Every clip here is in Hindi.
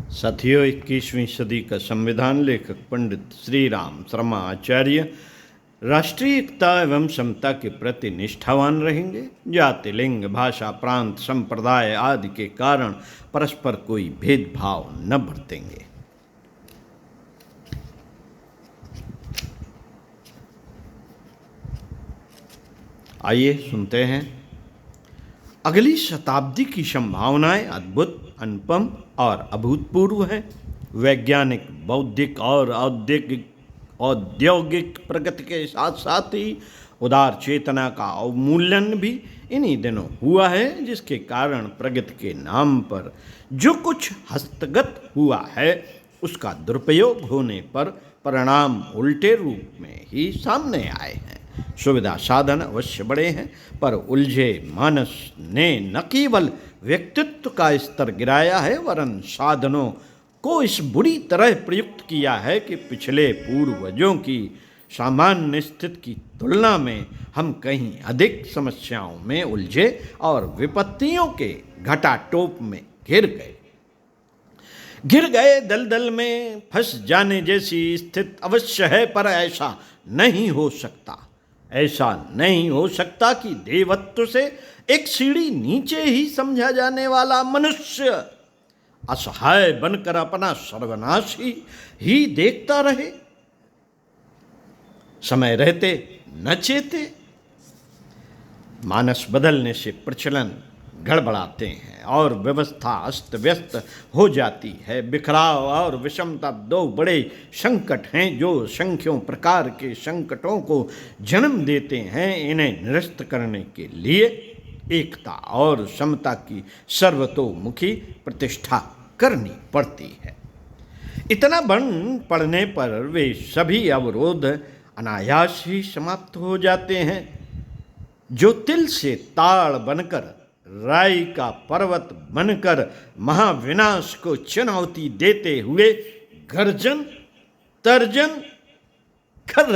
साथियों, 21वीं सदी का संविधान लेखक पंडित श्री राम शर्मा आचार्य राष्ट्रीय एकता एवं समता के प्रति निष्ठावान रहेंगे। जाति, लिंग, भाषा, प्रांत, संप्रदाय आदि के कारण परस्पर कोई भेदभाव न बरतेंगे। आइए सुनते हैं। अगली शताब्दी की संभावनाएं अद्भुत, अनुपम और अभूतपूर्व हैं। वैज्ञानिक, बौद्धिक और औद्योगिक प्रगति के साथ साथ ही उदार चेतना का अवमूल्यन भी इन्हीं दिनों हुआ है, जिसके कारण प्रगति के नाम पर जो कुछ हस्तगत हुआ है उसका दुरुपयोग होने पर परिणाम उल्टे रूप में ही सामने आए हैं। सुविधा साधन अवश्य बड़े हैं, पर उलझे मानस ने न केवल व्यक्तित्व का स्तर गिराया है, वरन साधनों को इस बुरी तरह प्रयुक्त किया है कि पिछले पूर्वजों की सामान्य स्थिति की तुलना में हम कहीं अधिक समस्याओं में उलझे और विपत्तियों के घटाटोप में घिर गए दलदल में फंस जाने जैसी स्थिति अवश्य है, पर ऐसा नहीं हो सकता कि देवत्व से एक सीढ़ी नीचे ही समझा जाने वाला मनुष्य असहाय बनकर अपना सर्वनाश ही देखता रहे, समय रहते न चेते। मानस बदलने से प्रचलन गड़बड़ाते हैं और व्यवस्था अस्त व्यस्त हो जाती है। बिखराव और विषमता दो बड़े संकट हैं जो संख्यों प्रकार के संकटों को जन्म देते हैं। इन्हें निरस्त करने के लिए एकता और समता की सर्वतोमुखी प्रतिष्ठा करनी पड़ती है। इतना बन पड़ने पर वे सभी अवरोध अनायास ही समाप्त हो जाते हैं जो तिल से ताड़ बनकर, राई का पर्वत बनकर महाविनाश को चुनौती देते हुए गर्जन तर्जन कर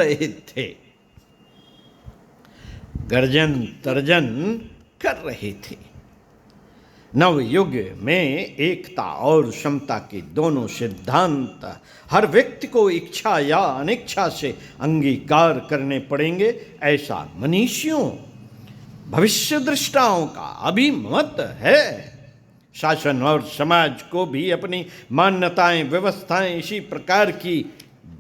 रहे थे। नवयुग में एकता और समता के दोनों सिद्धांत हर व्यक्ति को इच्छा या अनिच्छा से अंगीकार करने पड़ेंगे, ऐसा मनीषियों भविष्य दृष्टाओं का अभिमत है। शासन और समाज को भी अपनी मान्यताएं व्यवस्थाएं इसी प्रकार की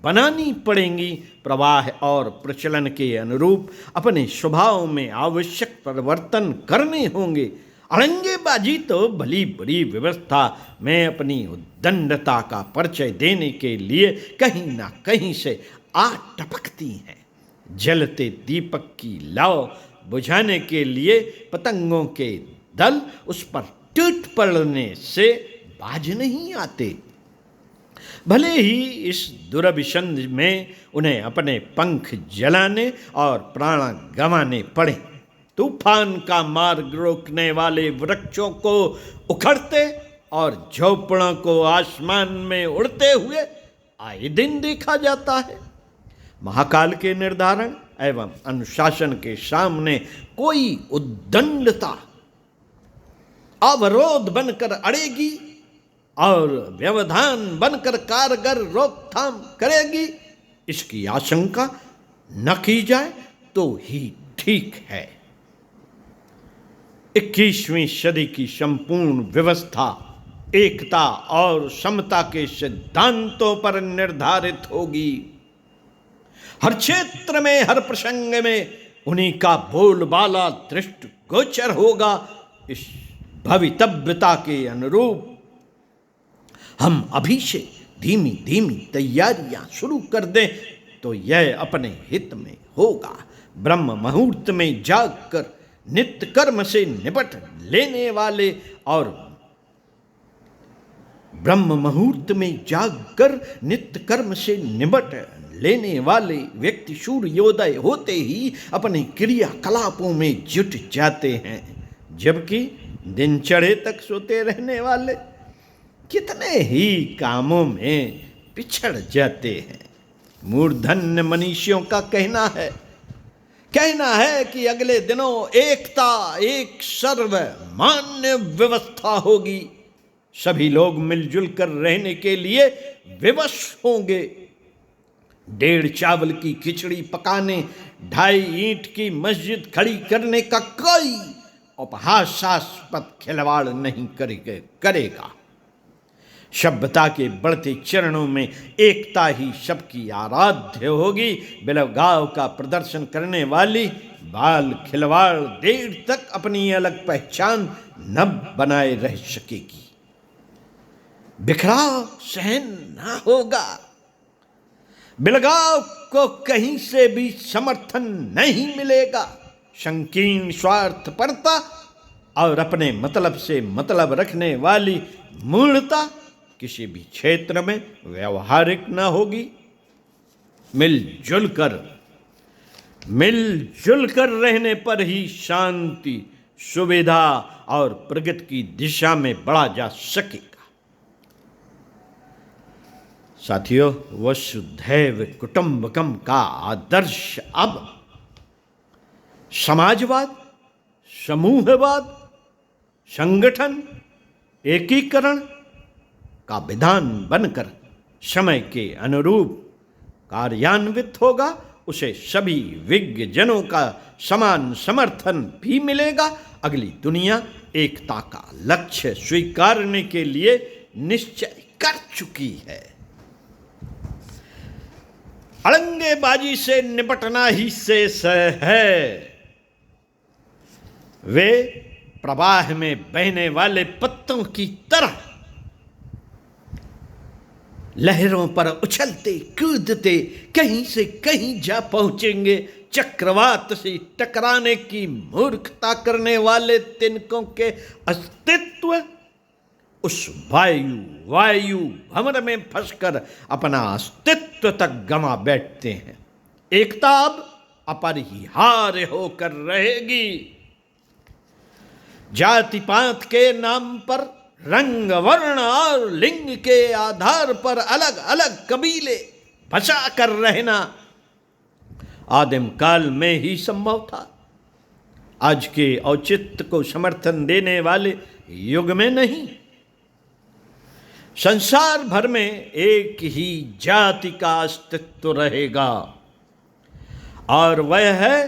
बनानी पड़ेंगी। प्रवाह और प्रचलन के अनुरूप अपने स्वभाव में आवश्यक परिवर्तन करने होंगे। अड़ंगेबाजी तो भली बड़ी व्यवस्था में अपनी उद्दंडता का परिचय देने के लिए कहीं ना कहीं से आ टपकती हैं। जलते दीपक की लौ बुझाने के लिए पतंगों के दल उस पर टूट पड़ने से बाज नहीं आते, भले ही इस दुरभिसंध में उन्हें अपने पंख जलाने और प्राण गंवाने पड़े। तूफान का मार्ग रोकने वाले वृक्षों को उखड़ते और झोपड़ों को आसमान में उड़ते हुए आए दिन देखा जाता है। महाकाल के निर्धारण एवं अनुशासन के सामने कोई उद्दंडता अवरोध बनकर अड़ेगी और व्यवधान बनकर कारगर रोकथाम करेगी, इसकी आशंका न की जाए तो ही ठीक है। 21वीं सदी की संपूर्ण व्यवस्था एकता और समता के सिद्धांतों पर निर्धारित होगी। हर क्षेत्र में, हर प्रसंग में उन्हीं का बोलबाला दृष्टिगोचर होगा। इस भवितव्यता के अनुरूप हम अभी से धीमी धीमी तैयारियां शुरू कर दें तो यह अपने हित में होगा। ब्रह्म मुहूर्त में जागकर नित्य कर्म से निपट लेने वाले और व्यक्ति सूर्योदय होते ही अपने क्रियाकलापों में जुट जाते हैं, जबकि दिन चढ़े तक सोते रहने वाले कितने ही कामों में पिछड़ जाते हैं। मूर्धन्य मनीषियों का कहना है कि अगले दिनों एकता एक सर्वमान्य व्यवस्था होगी। सभी लोग मिलजुल कर रहने के लिए विवश होंगे। 1.5 चावल की खिचड़ी पकाने, 2.5 ईंट की मस्जिद खड़ी करने का कोई उपहासास्पद खिलवाड़ नहीं करेगा। सभ्यता के बढ़ते चरणों में एकता ही सबकी आराध्य होगी। बिलगाव का प्रदर्शन करने वाली बाल खिलवाड़ देर तक अपनी अलग पहचान न बनाए रह सकेगी। बिखराव सहन न होगा। बिलगाव को कहीं से भी समर्थन नहीं मिलेगा। संकीर्ण स्वार्थपरता और अपने मतलब से मतलब रखने वाली मूढ़ता किसी भी क्षेत्र में व्यवहारिक न होगी। मिलजुल कर रहने पर ही शांति, सुविधा और प्रगति की दिशा में बढ़ा जा सकेगा। साथियों, वसुधैव कुटुंबकम का आदर्श अब समाजवाद, समूहवाद, संगठन, एकीकरण का विधान बनकर समय के अनुरूप कार्यान्वित होगा। उसे सभी विज्ञजनों का समान समर्थन भी मिलेगा। अगली दुनिया एकता का लक्ष्य स्वीकारने के लिए निश्चय कर चुकी है। अड़ंगेबाजी से निपटना ही शेष है। वे प्रवाह में बहने वाले पत्तों की तरह लहरों पर उछलते कूदते कहीं से कहीं जा पहुंचेंगे। चक्रवात से टकराने की मूर्खता करने वाले तिनकों के अस्तित्व उस वायु भंवर में फंसकर अपना अस्तित्व तक गंवा बैठते हैं। एकता अब अपरिहार्य होकर रहेगी। जाति पात के नाम पर, रंग, वर्ण और लिंग के आधार पर अलग अलग कबीले बसा कर रहना आदिम काल में ही संभव था। आज के औचित्य को समर्थन देने वाले युग में नहीं। संसार भर में एक ही जाति का अस्तित्व रहेगा और वह है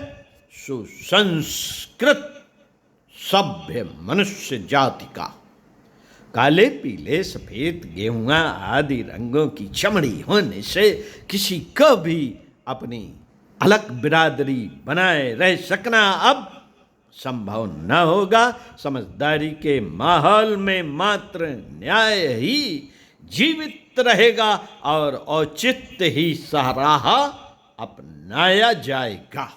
सुसंस्कृत सभ्य मनुष्य जाति का। काले, पीले, सफेद, गेहुआ आदि रंगों की चमड़ी होने से किसी को भी अपनी अलग बिरादरी बनाए रह सकना अब संभव न होगा। समझदारी के माहौल में मात्र न्याय ही जीवित रहेगा और औचित्य ही सराहा अपनाया जाएगा।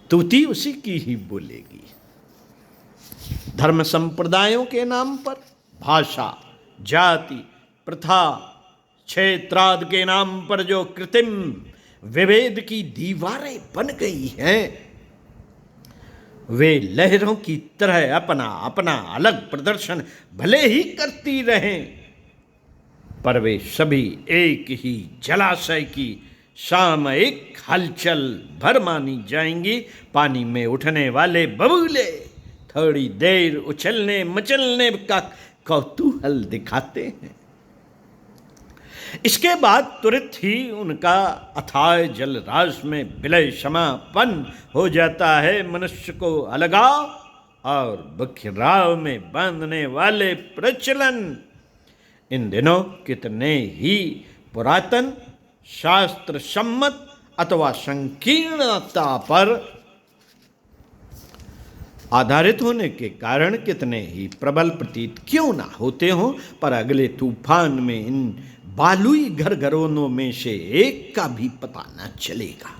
तूती उसी की ही बोलेगी। धर्म संप्रदायों के नाम पर, भाषा, जाति, प्रथा, क्षेत्राद के नाम पर जो कृत्रिम विभेद की दीवारें बन गई हैं, वे लहरों की तरह अपना अपना अलग प्रदर्शन भले ही करती रहें, पर वे सभी एक ही जलाशय की सामयिक हलचल भर मानी जाएंगी। पानी में उठने वाले बबूले थोड़ी देर उछलने मचलने का कौतूहल दिखाते हैं, इसके बाद तुरंत ही उनका अथाह जलराशि में विलय समापन हो जाता है। मनुष्य को अलगाव और बिखराव में बांधने वाले प्रचलन इन दिनों कितने ही पुरातन, शास्त्र सम्मत अथवा संकीर्णता पर आधारित होने के कारण कितने ही प्रबल प्रतीत क्यों ना होते हों, पर अगले तूफान में इन बालुई घरों में से एक का भी पता न चलेगा।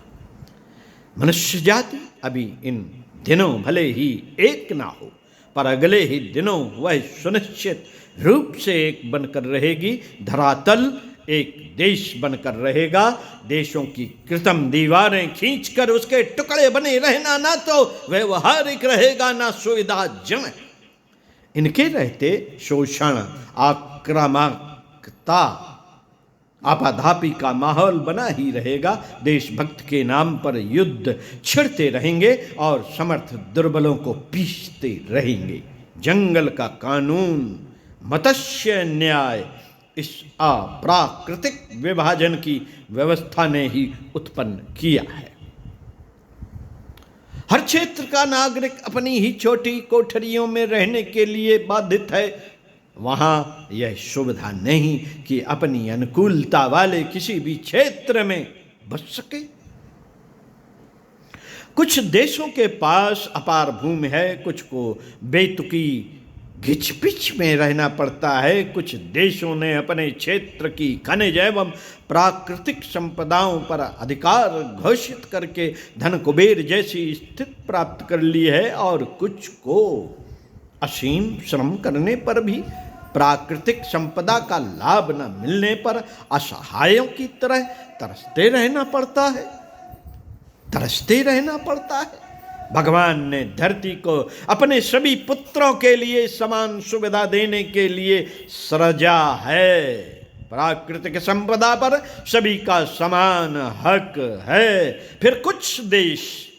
मनुष्य जाति अभी इन दिनों भले ही एक ना हो, पर अगले ही दिनों वह सुनिश्चित रूप से एक बनकर रहेगी। धरातल एक देश बनकर रहेगा। देशों की कृत्रिम दीवारें खींचकर उसके टुकड़े बने रहना ना तो व्यवहारिक रहेगा ना सुविधाजनक। इनके रहते शोषण, आक्रामकता, आपाधापी का माहौल बना ही रहेगा। देशभक्त के नाम पर युद्ध छिड़ते रहेंगे और समर्थ दुर्बलों को पीसते रहेंगे। जंगल का कानून, मत्स्य न्याय इस अप्राकृतिक विभाजन की व्यवस्था ने ही उत्पन्न किया है। हर क्षेत्र का नागरिक अपनी ही छोटी कोठरियों में रहने के लिए बाधित है। वहां यह सुविधा नहीं कि अपनी अनुकूलता वाले किसी भी क्षेत्र में बस सके। कुछ देशों के पास अपार भूमि है, कुछ को बेतुकी घिचपिच में रहना पड़ता है। कुछ देशों ने अपने क्षेत्र की खनिज एवं प्राकृतिक संपदाओं पर अधिकार घोषित करके धन कुबेर जैसी स्थिति प्राप्त कर ली है, और कुछ को असीम श्रम करने पर भी प्राकृतिक संपदा का लाभ न मिलने पर असहायों की तरह तरसते रहना पड़ता है। भगवान ने धरती को अपने सभी पुत्रों के लिए समान सुविधा देने के लिए सृजा है। प्राकृतिक संपदा पर सभी का समान हक है। फिर कुछ देश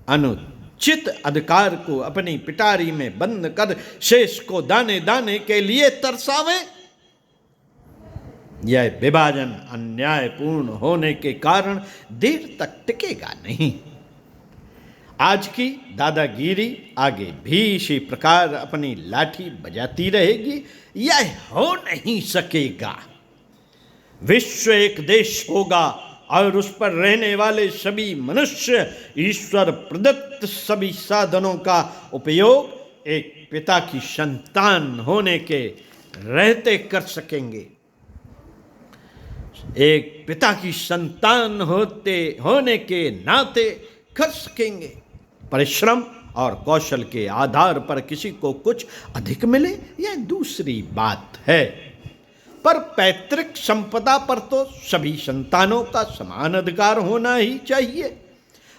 अनुचित अधिकार को अपनी पिटारी में बंद कर शेष को दाने दाने के लिए तरसावे। यह विभाजन अन्यायपूर्ण होने के कारण देर तक टिकेगा नहीं। आज की दादागिरी आगे भी इसी प्रकार अपनी लाठी बजाती रहेगी। यह हो नहीं सकेगा। विश्व एक देश होगा और उस पर रहने वाले सभी मनुष्य ईश्वर प्रदत्त सभी साधनों का उपयोग एक पिता की संतान होने के रहते कर सकेंगे। एक पिता की संतान होने के नाते कर सकेंगे। परिश्रम और कौशल के आधार पर किसी को कुछ अधिक मिले यह दूसरी बात है, पर पैतृक संपदा पर तो सभी संतानों का समान अधिकार होना ही चाहिए,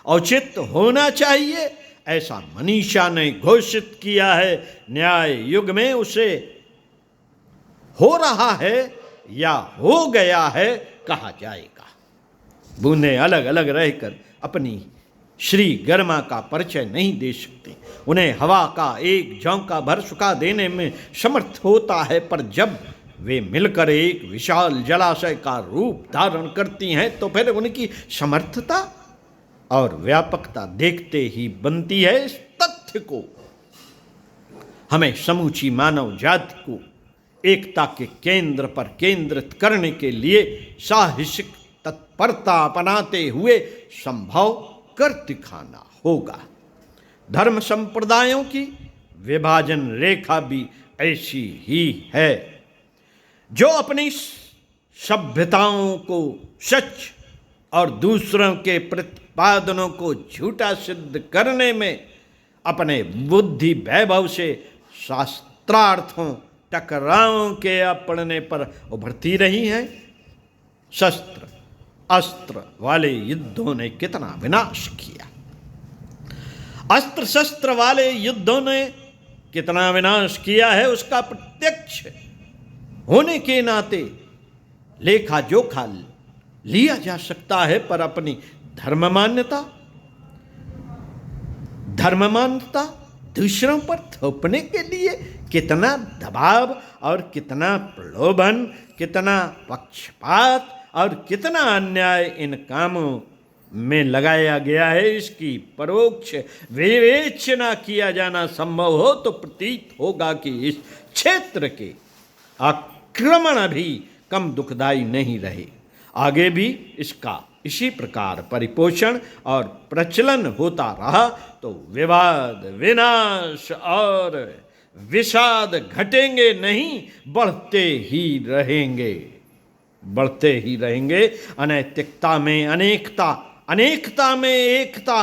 औचित होना चाहिए। ऐसा मनीषा ने घोषित किया है। न्याय युग में उसे हो रहा है या हो गया है कहा जाएगा। बूंदें अलग अलग रहकर अपनी श्री गर्मा का परिचय नहीं दे सकती। उन्हें हवा का एक झोंका भर सुखा देने में समर्थ होता है, पर जब वे मिलकर एक विशाल जलाशय का रूप धारण करती हैं तो फिर उनकी समर्थता और व्यापकता देखते ही बनती है। इस तथ्य को हमें समूची मानव जाति को एकता के केंद्र पर केंद्रित करने के लिए साहसिक तत्परता अपनाते हुए संभव कर दिखाना होगा। धर्म संप्रदायों की विभाजन रेखा भी ऐसी ही है, जो अपनी सभ्यताओं को सच और दूसरों के प्रतिपादनों को झूठा सिद्ध करने में अपने बुद्धि वैभव से शास्त्रार्थों टकरावों के अपड़ने पर उभरती रही हैं। शस्त्र अस्त्र वाले युद्धों ने कितना विनाश किया। अस्त्र शस्त्र वाले युद्धों ने कितना विनाश किया है उसका प्रत्यक्ष होने के नाते लेखा जोखा लिया जा सकता है, पर अपनी धर्म मान्यता दूसरों पर थोपने के लिए कितना दबाव और कितना प्रलोभन, कितना पक्षपात और कितना अन्याय इन कामों में लगाया गया है, इसकी परोक्ष विवेचना किया जाना संभव हो तो प्रतीत होगा कि इस क्षेत्र के आक्रमण भी कम दुखदायी नहीं रहे। आगे भी इसका इसी प्रकार परिपोषण और प्रचलन होता रहा तो विवाद, विनाश और विषाद घटेंगे नहीं, बढ़ते ही रहेंगे। अनैतिकता में अनेकता, अनेकता में एकता,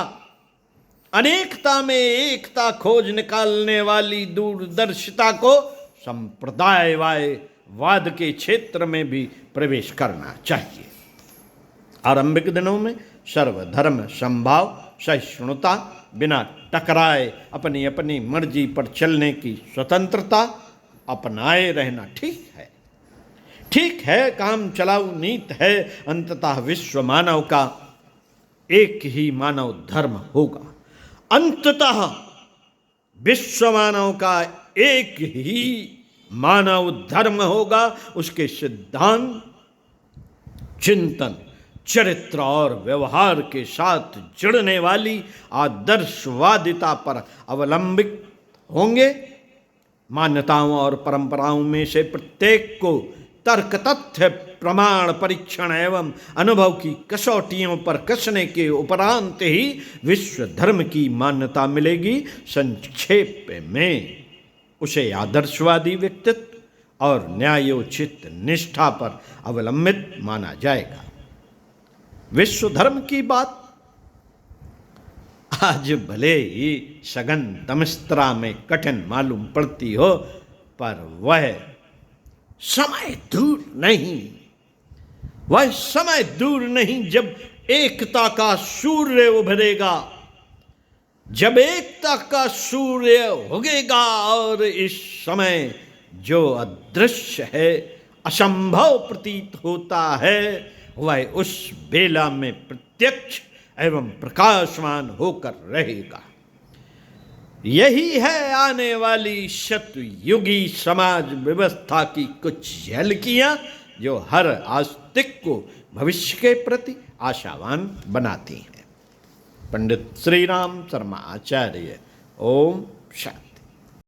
अनेकता में एकता खोज निकालने वाली दूरदर्शिता को संप्रदायवाद के क्षेत्र में भी प्रवेश करना चाहिए। आरंभिक दिनों में सर्वधर्म संभाव, सहिष्णुता, बिना टकराए अपनी अपनी मर्जी पर चलने की स्वतंत्रता अपनाए रहना ठीक है, काम चलाऊ नीत है। अंततः विश्व मानव का एक ही मानव धर्म होगा। अंततः विश्व मानव का एक ही मानव धर्म होगा। उसके सिद्धांत, चिंतन, चरित्र और व्यवहार के साथ जुड़ने वाली आदर्शवादिता पर अवलंबित होंगे। मान्यताओं और परंपराओं में से प्रत्येक को तर्क, तथ्य, प्रमाण, परीक्षण एवं अनुभव की कसौटियों पर कसने के उपरांत ही विश्व धर्म की मान्यता मिलेगी। संक्षेप में उसे आदर्शवादी व्यक्तित्व और न्यायोचित निष्ठा पर अवलंबित माना जाएगा। विश्व धर्म की बात आज भले ही सघन तमस्त्रा में कठिन मालूम पड़ती हो, पर वह समय दूर नहीं, वह समय दूर नहीं जब एकता का सूर्य उभरेगा, जब एकता का सूर्य उगेगा और इस समय जो अदृश्य है, असंभव प्रतीत होता है, वह उस बेला में प्रत्यक्ष एवं प्रकाशमान होकर रहेगा। यही है आने वाली शतयुगी समाज व्यवस्था की कुछ झलकियां जो हर आस्तिक को भविष्य के प्रति आशावान बनाती हैं। पंडित श्री राम शर्मा आचार्य। ओम शांति।